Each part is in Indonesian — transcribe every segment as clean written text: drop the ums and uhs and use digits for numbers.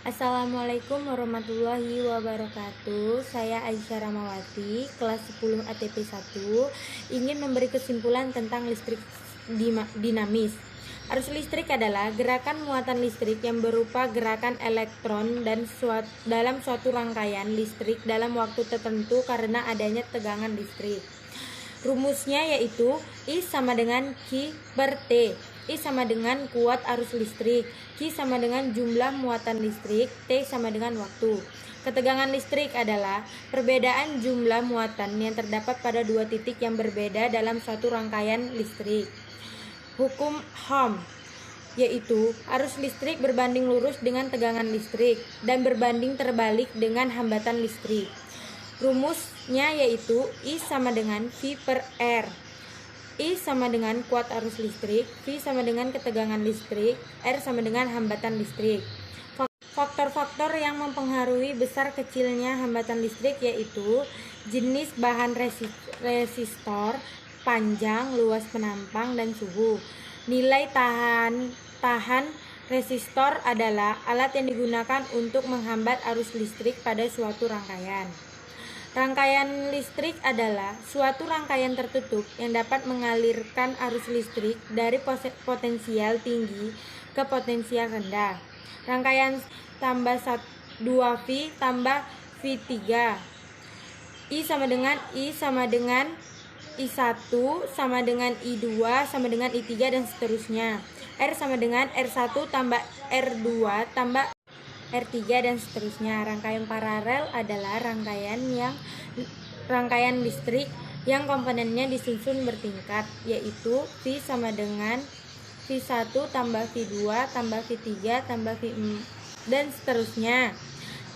Assalamualaikum warahmatullahi wabarakatuh. Saya Aisyah Ramawati, kelas 10 ATP 1, ingin memberi kesimpulan tentang listrik dinamis. Arus listrik adalah gerakan muatan listrik yang berupa gerakan elektron dalam suatu rangkaian listrik dalam waktu tertentu karena adanya tegangan listrik. Rumusnya yaitu I sama dengan Q per T. I sama dengan kuat arus listrik, Q sama dengan jumlah muatan listrik, T sama dengan waktu. Ketegangan listrik adalah perbedaan jumlah muatan yang terdapat pada dua titik yang berbeda dalam suatu rangkaian listrik. Hukum Ohm yaitu arus listrik berbanding lurus dengan tegangan listrik dan berbanding terbalik dengan hambatan listrik. Rumusnya yaitu I sama dengan V per R. I sama dengan kuat arus listrik, V sama dengan ketegangan listrik, R sama dengan hambatan listrik. Faktor-faktor yang mempengaruhi besar kecilnya hambatan listrik yaitu jenis bahan resistor, panjang, luas penampang, dan suhu. Nilai tahan resistor adalah alat yang digunakan untuk menghambat arus listrik pada suatu rangkaian. Rangkaian listrik adalah suatu rangkaian tertutup yang dapat mengalirkan arus listrik dari potensial tinggi ke potensial rendah. Rangkaian tambah 2V tambah V3. I sama dengan I1 sama dengan I2 sama dengan I3 dan seterusnya. R sama dengan R1 tambah R2 tambah R3 dan seterusnya. Rangkaian paralel adalah rangkaian listrik yang komponennya disusun bertingkat, yaitu V sama dengan V1 tambah V2 tambah V3 tambah V4 dan seterusnya.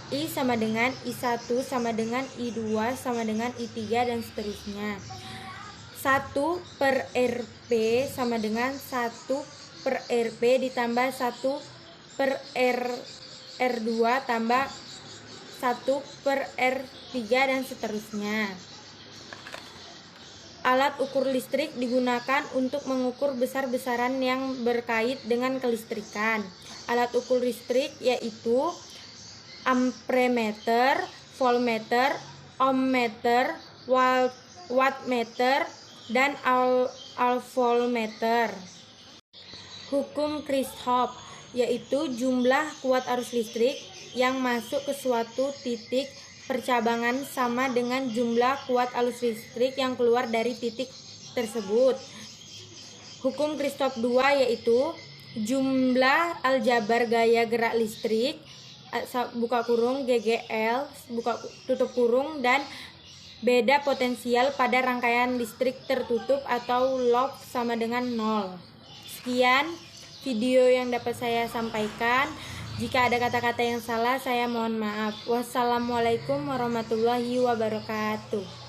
I sama dengan I1 sama dengan I2 sama dengan I3 dan seterusnya. 1 per Rp sama dengan 1 per Rp ditambah 1 per R2 tambah 1 per R3 dan seterusnya. Alat ukur listrik digunakan untuk mengukur besar-besaran yang berkait dengan kelistrikan. Alat ukur listrik yaitu amperemeter, voltmeter, ohmmeter, wattmeter, dan alvoltmeter. Hukum Kirchhoff yaitu jumlah kuat arus listrik yang masuk ke suatu titik percabangan sama dengan jumlah kuat arus listrik yang keluar dari titik tersebut. Hukum Kirchhoff 2 yaitu jumlah aljabar gaya gerak listrik buka kurung GGL buka tutup kurung dan beda potensial pada rangkaian listrik tertutup atau loop sama dengan 0. Sekian video yang dapat saya sampaikan. Jika ada kata-kata yang salah, saya mohon maaf. Wassalamualaikum warahmatullahi wabarakatuh.